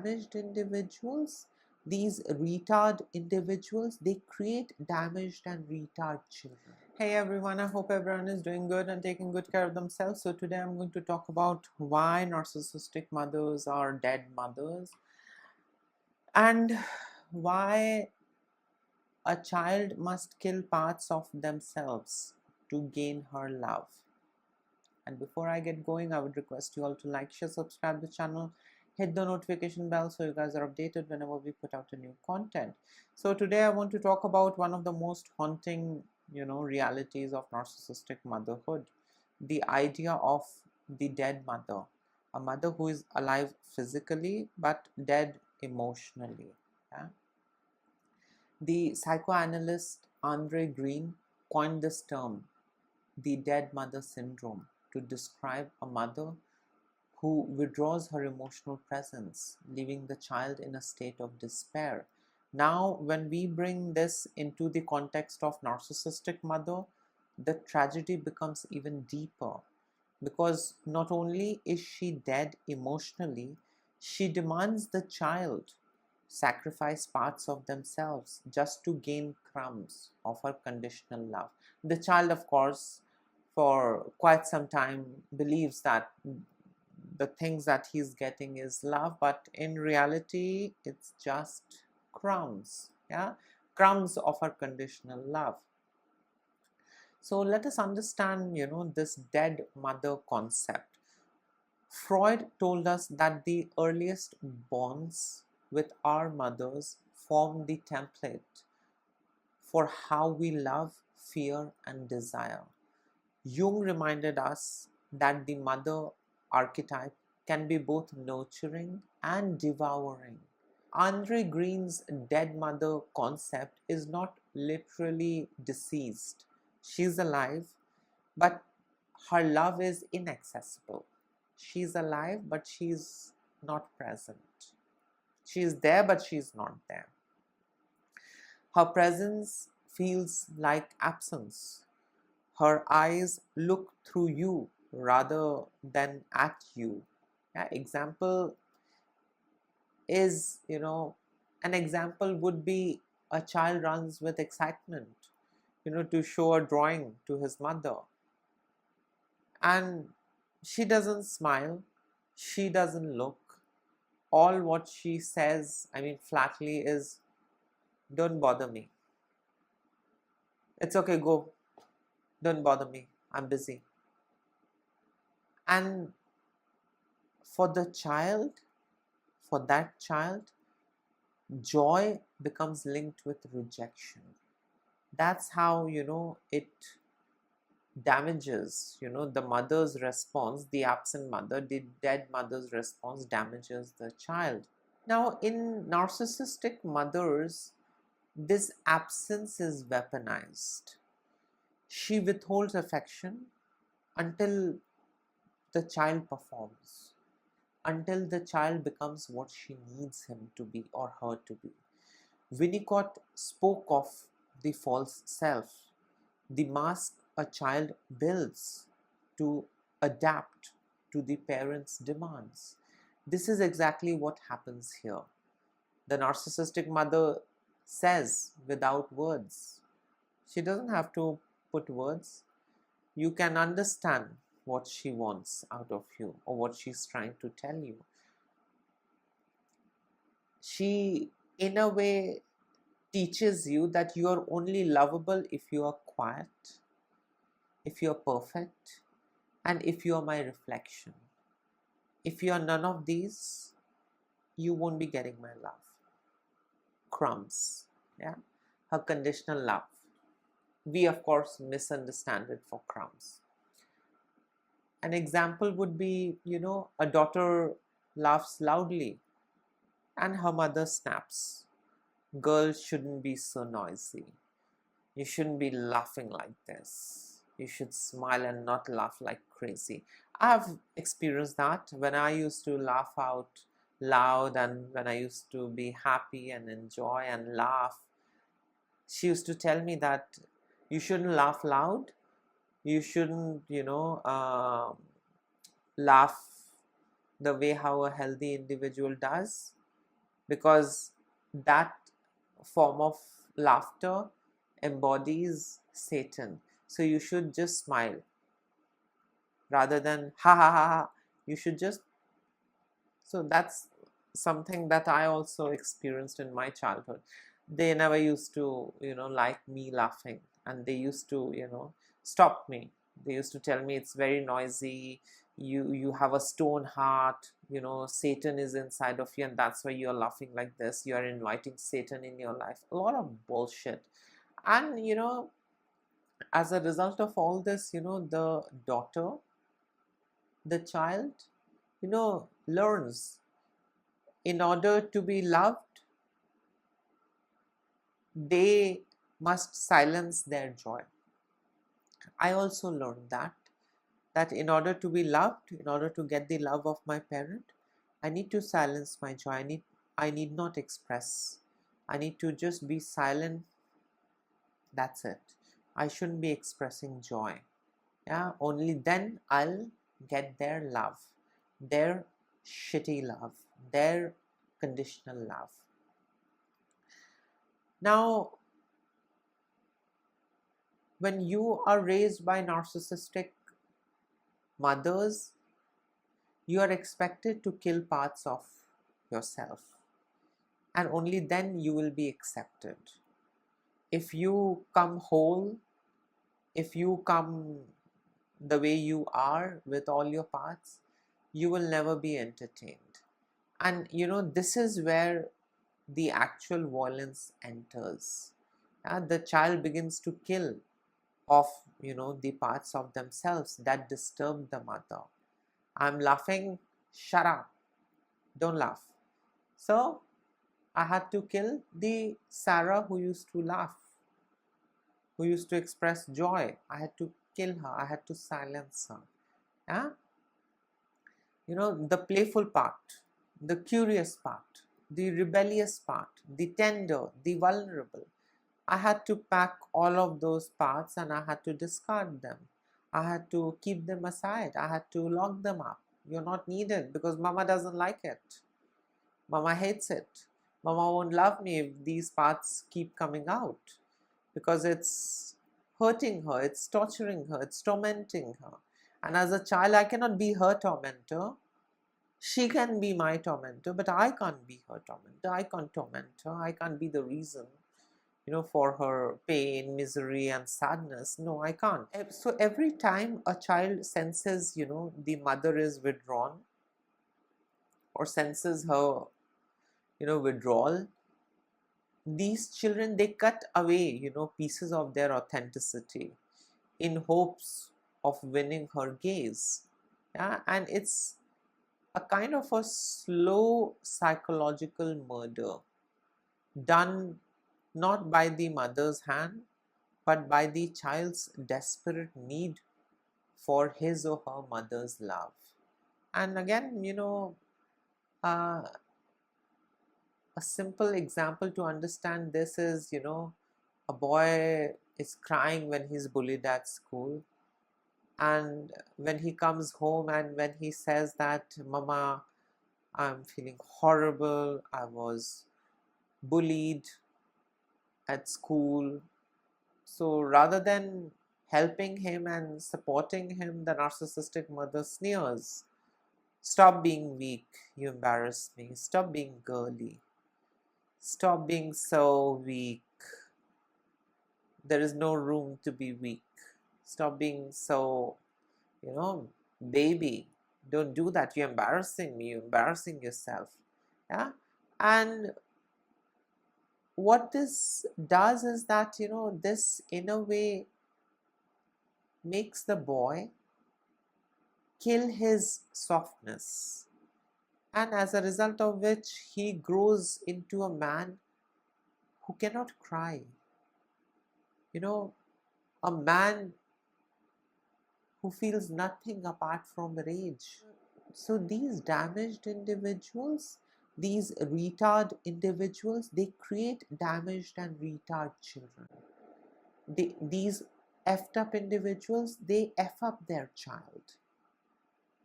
damaged individuals, these retard individuals, they create damaged and retard children. Hey everyone, I hope everyone is doing good and taking good care of themselves. So today I'm going to talk about why narcissistic mothers are dead mothers and why a child must kill parts of themselves to gain her love. And before I get going, I would request you all to like, share, subscribe the channel, hit the notification bell so you guys are updated whenever we put out a new content. So today I want to talk about one of the most haunting, realities of narcissistic motherhood, the idea of the dead mother, a mother who is alive physically but dead emotionally. Yeah? The psychoanalyst Andre Green coined this term, the dead mother syndrome, to describe a mother who withdraws her emotional presence, leaving the child in a state of despair. Now, when we bring this into the context of narcissistic mother, the tragedy becomes even deeper, because not only is she dead emotionally, she demands the child sacrifice parts of themselves just to gain crumbs of her conditional love. The child, of course, for quite some time believes that the things that he's getting is love, but in reality it's just crumbs, crumbs of her conditional love. So let us understand this dead mother concept. Freud told us that the earliest bonds with our mothers form the template for how we love, fear and desire. Jung reminded us that the mother archetype can be both nurturing and devouring. Andre Green's dead mother concept is not literally deceased. She's alive, but her love is inaccessible. She's alive, but she's not present. She's there, but she's not there. Her presence feels like absence. Her eyes look through you rather than at you. Example is, an example would be a child runs with excitement, to show a drawing to his mother. And she doesn't smile, she doesn't look. All what she says, flatly is, "Don't bother me. It's okay, go. Don't bother me. I'm busy." And for that child, joy becomes linked with rejection. That's how, it damages, the mother's response, the absent mother, the dead mother's response damages the child. Now, in narcissistic mothers, this absence is weaponized. She withholds affection until the child performs, until the child becomes what she needs him to be or her to be. Winnicott spoke of the false self, the mask a child builds to adapt to the parent's demands. This is exactly what happens here. The narcissistic mother says without words. She doesn't have to put words. You can understand what she wants out of you or what she's trying to tell you. She, in a way, teaches you that you are only lovable if you are quiet, if you are perfect, and if you are my reflection. If you are none of these, you won't be getting my love. Crumbs, her conditional love. We, of course, misunderstand it for crumbs. An example would be, a daughter laughs loudly and her mother snaps. Girls shouldn't be so noisy. You shouldn't be laughing like this. You should smile and not laugh like crazy. I've experienced that when I used to laugh out loud and when I used to be happy and enjoy and laugh. She used to tell me that you shouldn't laugh loud. You shouldn't, laugh the way how a healthy individual does. because that form of laughter embodies Satan. So you should just smile rather than ha ha ha ha. You should just, so that's something that I also experienced in my childhood. They never used to, like me laughing, and they used to, stop me. They used to tell me it's very noisy. You have a stone heart. Satan is inside of you, and that's why you're laughing like this. You are inviting Satan in your life. A lot of bullshit. And as a result of all this, the daughter, the child, learns in order to be loved, they must silence their joy. I also learned that in order to be loved, in order to get the love of my parent, I need to silence my joy. I need not express. I need to just be silent. That's it. I shouldn't be expressing joy. Yeah, only then I'll get their love, their shitty love, their conditional love. Now, when you are raised by narcissistic mothers, you are expected to kill parts of yourself, and only then you will be accepted. If you come whole, if you come the way you are with all your parts, you will never be entertained. And this is where the actual violence enters. The child begins to kill off the parts of themselves that disturb the mother. I'm laughing, shut up, don't laugh. So I had to kill the Sarah who used to laugh, who used to express joy. I had to kill her. I had to silence her. Yeah? The playful part, the curious part, the rebellious part, the tender, the vulnerable. I had to pack all of those parts and I had to discard them. I had to keep them aside. I had to lock them up. You're not needed because mama doesn't like it. Mama hates it. Mama won't love me if these parts keep coming out, because it's hurting her, it's torturing her, it's tormenting her. And as a child, I cannot be her tormentor. She can be my tormentor, but I can't be her tormentor. I can't torment her. I can't be the reason, for her pain, misery, and sadness. No, I can't. So every time a child senses, the mother is withdrawn or senses her, withdrawal, these children, they cut away, pieces of their authenticity in hopes of winning her gaze. Yeah, and it's a kind of a slow psychological murder done not by the mother's hand, but by the child's desperate need for his or her mother's love. And again, a simple example to understand this is, a boy is crying when he's bullied at school. And when he comes home and when he says that, Mama, I'm feeling horrible, I was bullied at school. So rather than helping him and supporting him, the narcissistic mother sneers. Stop being weak, you embarrass me. Stop being girly. Stop being so weak. There is no room to be weak. Stop being so, baby. Don't do that. You're embarrassing me. You're embarrassing yourself. Yeah. And what this does is that, this in a way makes the boy kill his softness. And as a result of which, he grows into a man who cannot cry. A man who feels nothing apart from rage. So these damaged individuals, these retard individuals, they create damaged and retard children. These effed up individuals, they F up their child.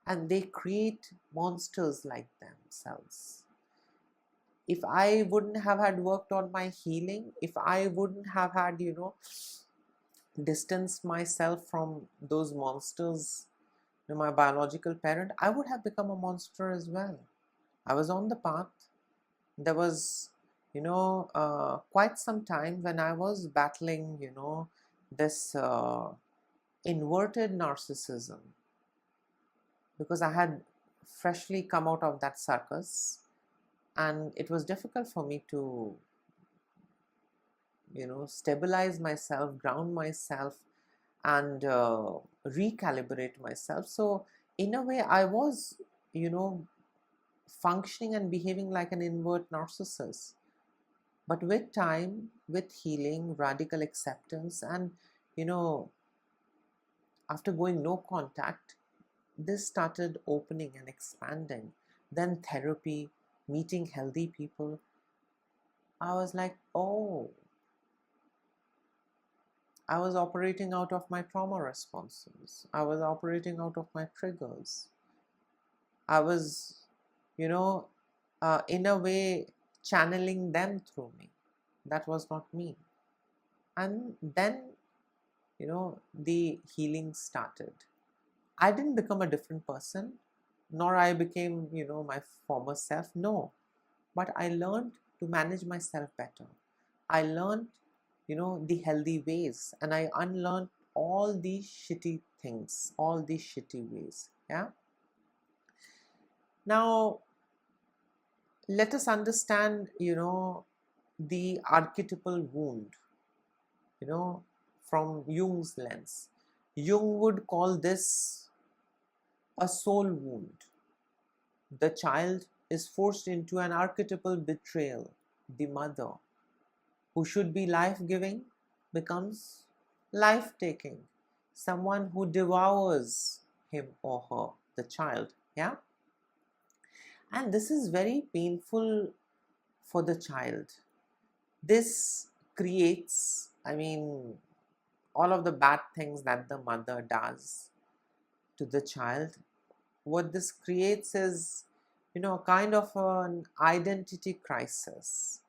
And they create monsters like themselves. if I wouldn't have had worked on my healing, if I wouldn't have had, distanced myself from those monsters, my biological parent, I would have become a monster as well. I was on the path. There was, quite some time when I was battling, this inverted narcissism, because I had freshly come out of that circus, and it was difficult for me to, stabilize myself, ground myself, and recalibrate myself. So in a way, I was, functioning and behaving like an invert narcissist. But with time, with healing, radical acceptance, and, after going no contact, this started opening and expanding. Then therapy, meeting healthy people. I was like, oh, I was operating out of my trauma responses. I was operating out of my triggers. I was, in a way, channeling them through me. That was not me. And then, the healing started. I didn't become a different person, nor I became, my former self. No. But I learned to manage myself better. I learned, the healthy ways, and I unlearned all these shitty things, all these shitty ways. Yeah. Now, let us understand, the archetypal wound, from Jung's lens. Jung would call this a soul wound. The child is forced into an archetypal betrayal. The mother, who should be life-giving, becomes life-taking. Someone who devours him or her, the child. Yeah? And this is very painful for the child. This creates, all of the bad things that the mother does to the child. What this creates is, kind of an identity crisis.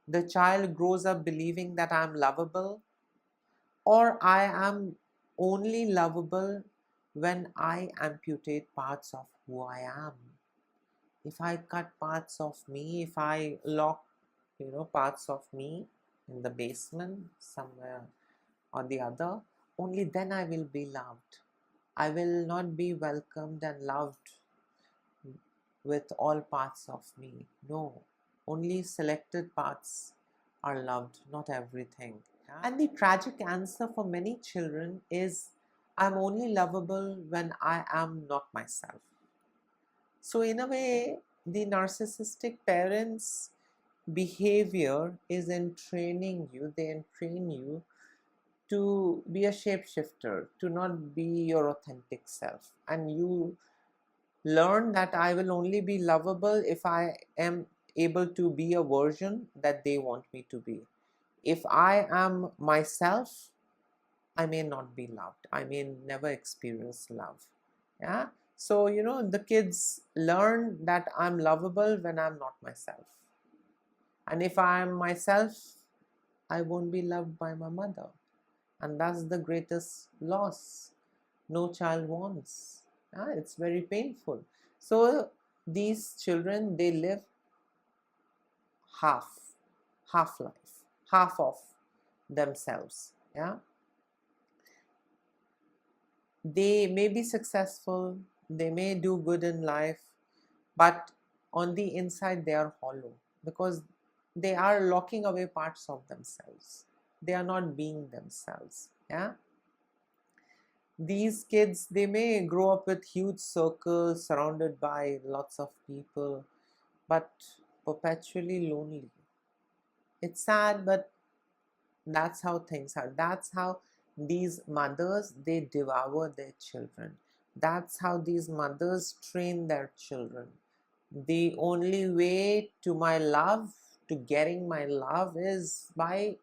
The child grows up believing that I'm lovable, or I am only lovable when I amputate parts of who I am. If I cut parts of me, if I lock, parts of me in the basement somewhere or the other, only then I will be loved. I will not be welcomed and loved with all parts of me. No, only selected parts are loved, not everything. And the tragic answer for many children is, I'm only lovable when I am not myself. So in a way, the narcissistic parents' behavior is entraining you, they entrain you to be a shapeshifter, to not be your authentic self. And you learn that I will only be lovable if I am able to be a version that they want me to be. If I am myself, I may not be loved. I may never experience love. Yeah. So, the kids learn that I'm lovable when I'm not myself. And if I am myself, I won't be loved by my mother. And that's the greatest loss no child wants. Yeah, it's very painful. So these children, they live half life, half of themselves. Yeah. They may be successful, they may do good in life, but on the inside they are hollow, because they are locking away parts of themselves. They are not being themselves. Yeah. These kids, they may grow up with huge circles, surrounded by lots of people, but perpetually lonely. It's sad, but that's how things are. That's how these mothers, they devour their children. That's how these mothers train their children. The only way to my love, to getting my love, is by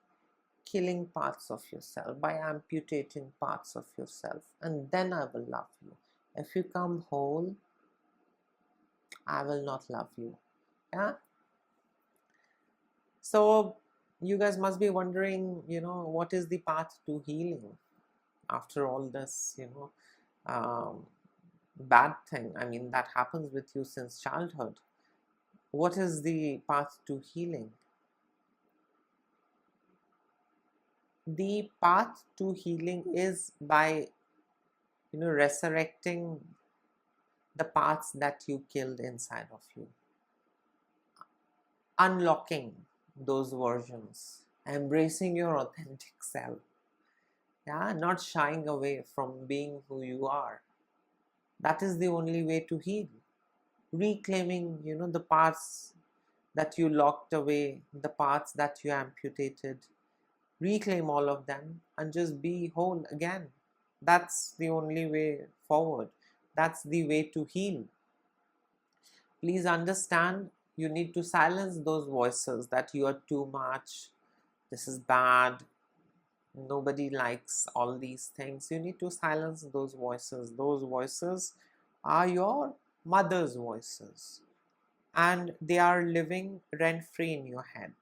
killing parts of yourself, by amputating parts of yourself, and then I will love you. If you come whole, I will not love you. Yeah. So you guys must be wondering, what is the path to healing after all this, bad thing, I mean, that happens with you since childhood. What is the path to healing? The path to healing is by, resurrecting the parts that you killed inside of you, unlocking those versions, embracing your authentic self, yeah, not shying away from being who you are. That is the only way to heal. Reclaiming, the parts that you locked away, the parts that you amputated, reclaim all of them and just be whole again. That's the only way forward. That's the way to heal. Please understand, you need to silence those voices that you are too much, this is bad, nobody likes all these things. You need to silence those voices. Those voices are your mother's voices, and they are living rent free in your head.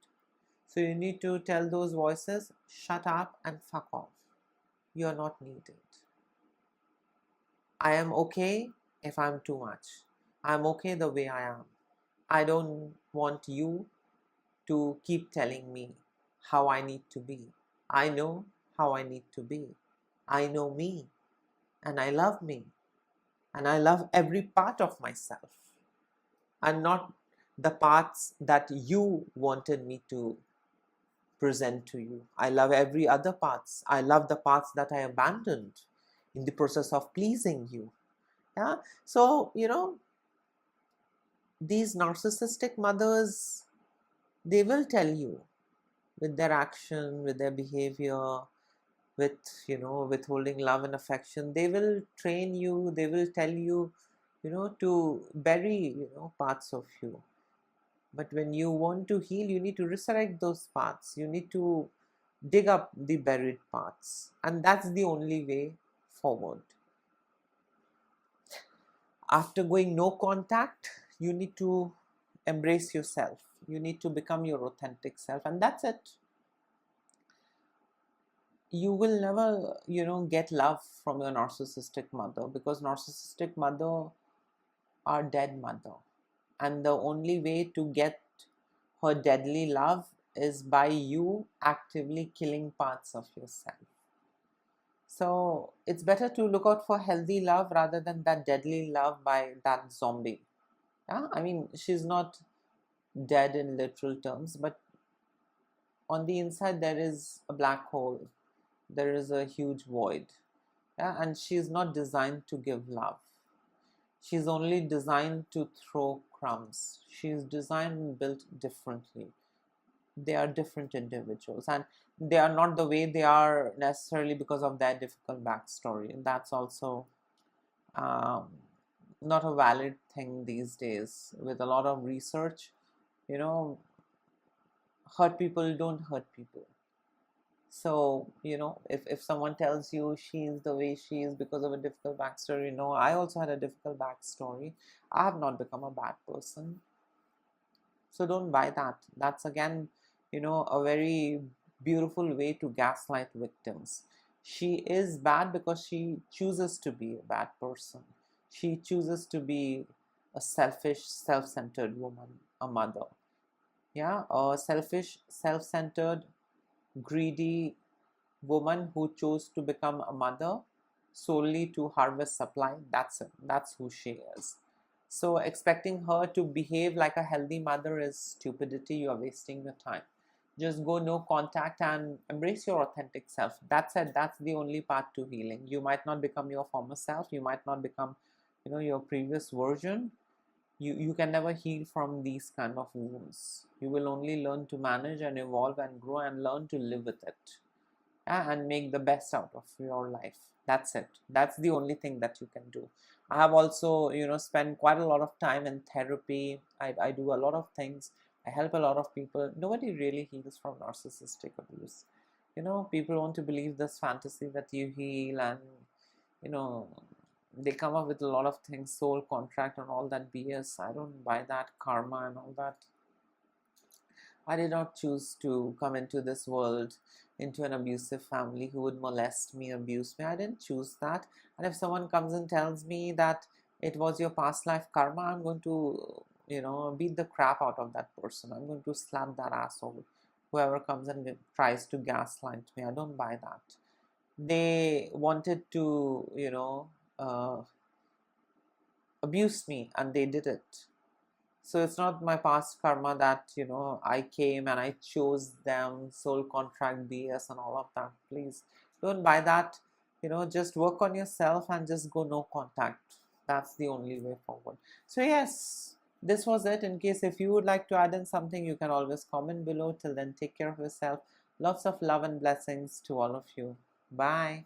So you need to tell those voices, shut up and fuck off. You are not needed. I am okay if I'm too much. I'm okay the way I am. I don't want you to keep telling me how I need to be. I know how I need to be. I know me, and I love me, and I love every part of myself, and not the parts that you wanted me to present to you. I love every other parts. I love the parts that I abandoned in the process of pleasing you. Yeah. So, these narcissistic mothers, they will tell you with their action, with their behavior, with, withholding love and affection, they will train you, they will tell you, to bury, parts of you. But when you want to heal, you need to resurrect those parts. You need to dig up the buried parts. And that's the only way forward. After going no contact, you need to embrace yourself. You need to become your authentic self. And that's it. You will never, get love from your narcissistic mother, because narcissistic mother are dead mother. And the only way to get her deadly love is by you actively killing parts of yourself. So it's better to look out for healthy love rather than that deadly love by that zombie. Yeah, I mean, she's not dead in literal terms, but on the inside there is a black hole. There is a huge void. Yeah, and she's not designed to give love. She's only designed to throw crumbs. She's designed and built differently. They are different individuals, and they are not the way they are necessarily because of their difficult backstory. And that's also not a valid thing these days. With a lot of research, hurt people don't hurt people. So, if someone tells you she's the way she is because of a difficult backstory, I also had a difficult backstory. I have not become a bad person. So don't buy that. That's again, a very beautiful way to gaslight victims. She is bad because she chooses to be a bad person. She chooses to be a selfish, self-centered woman, a mother. Yeah, a selfish, self-centered, greedy woman who chose to become a mother solely to harvest supply. That's it. That's who she is. So expecting her to behave like a healthy mother is stupidity. You are wasting your time. Just go no contact and embrace your authentic self. That's it. That's the only path to healing. You might not become your former self. You might not become, your previous version. You can never heal from these kind of wounds. You will only learn to manage and evolve and grow and learn to live with it. And make the best out of your life. That's it. That's the only thing that you can do. I have also, spent quite a lot of time in therapy. I do a lot of things. I help a lot of people. Nobody really heals from narcissistic abuse. People want to believe this fantasy that you heal, and, they come up with a lot of things, soul contract and all that BS. I don't buy that, karma and all that. I did not choose to come into this world, into an abusive family who would molest me, abuse me. I didn't choose that. And if someone comes and tells me that it was your past life karma, I'm going to, beat the crap out of that person. I'm going to slap that asshole. Whoever comes and tries to gaslight me, I don't buy that. They wanted to, abuse me, and they did it. So it's not my past karma that, I came and I chose them, soul contract BS and all of that. Please don't buy that. Just work on yourself and just go no contact. That's the only way forward. So yes, this was it. In case if you would like to add in something, you can always comment below. Till then, take care of yourself. Lots of love and blessings to all of you. Bye.